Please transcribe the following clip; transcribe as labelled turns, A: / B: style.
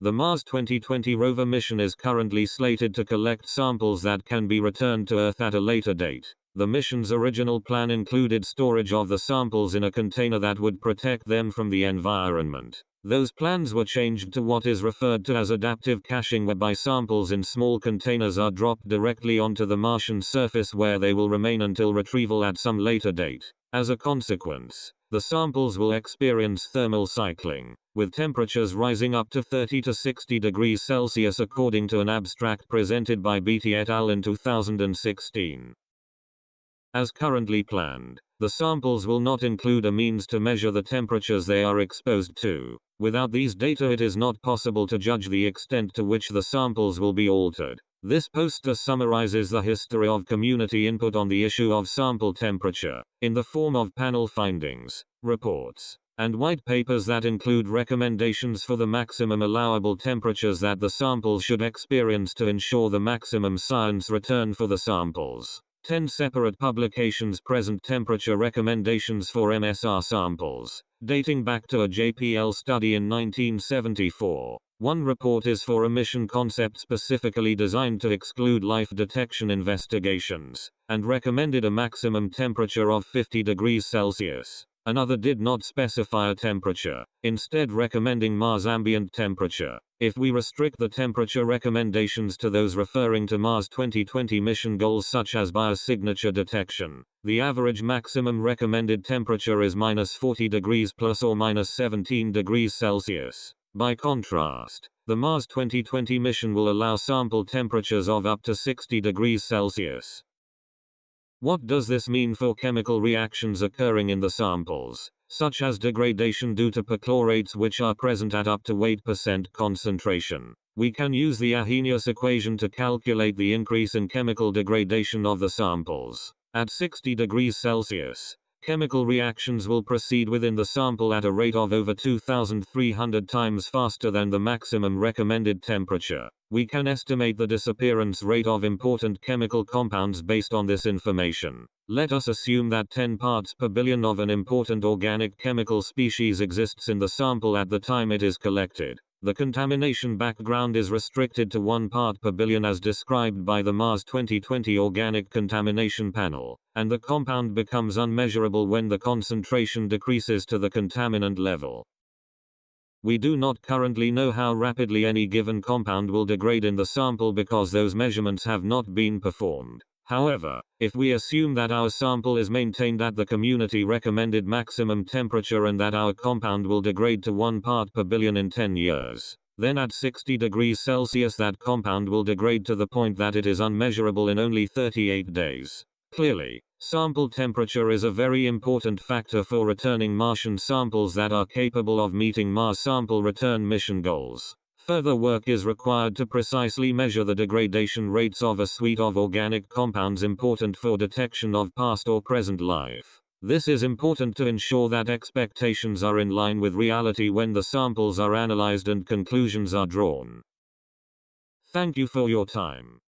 A: The Mars 2020 rover mission is currently slated to collect samples that can be returned to Earth at a later date. The mission's original plan included storage of the samples in a container that would protect them from the environment. Those plans were changed to what is referred to as adaptive caching, whereby samples in small containers are dropped directly onto the Martian surface where they will remain until retrieval at some later date. As a consequence, the samples will experience thermal cycling, with temperatures rising up to 30 to 60 degrees Celsius according to an abstract presented by Beatty et al. In 2016. As currently planned, the samples will not include a means to measure the temperatures they are exposed to. Without these data, it is not possible to judge the extent to which the samples will be altered. This poster summarizes the history of community input on the issue of sample temperature, in the form of panel findings, reports, and white papers that include recommendations for the maximum allowable temperatures that the samples should experience to ensure the maximum science return for the samples. 10 separate publications present temperature recommendations for MSR samples, dating back to a JPL study in 1974. One report is for a mission concept specifically designed to exclude life detection investigations, and recommended a maximum temperature of 50 degrees Celsius. Another did not specify a temperature, instead recommending Mars ambient temperature. If we restrict the temperature recommendations to those referring to Mars 2020 mission goals such as biosignature detection, the average maximum recommended temperature is -40 degrees plus or -17 degrees Celsius. By contrast, the Mars 2020 mission will allow sample temperatures of up to 60 degrees Celsius. What does this mean for chemical reactions occurring in the samples, such as degradation due to perchlorates which are present at up to 8% concentration? We can use the Arrhenius equation to calculate the increase in chemical degradation of the samples. At 60 degrees Celsius, chemical reactions will proceed within the sample at a rate of over 2,300 times faster than the maximum recommended temperature. We can estimate the disappearance rate of important chemical compounds based on this information. Let us assume that 10 parts per billion of an important organic chemical species exists in the sample at the time it is collected. The contamination background is restricted to 1 part per billion as described by the Mars 2020 Organic Contamination Panel, and the compound becomes unmeasurable when the concentration decreases to the contaminant level. We do not currently know how rapidly any given compound will degrade in the sample because those measurements have not been performed. However, if we assume that our sample is maintained at the community recommended maximum temperature and that our compound will degrade to 1 part per billion in 10 years, then at 60 degrees Celsius that compound will degrade to the point that it is unmeasurable in only 38 days. Clearly, sample temperature is a very important factor for returning Martian samples that are capable of meeting Mars sample return mission goals. Further work is required to precisely measure the degradation rates of a suite of organic compounds important for detection of past or present life. This is important to ensure that expectations are in line with reality when the samples are analyzed and conclusions are drawn. Thank you for your time.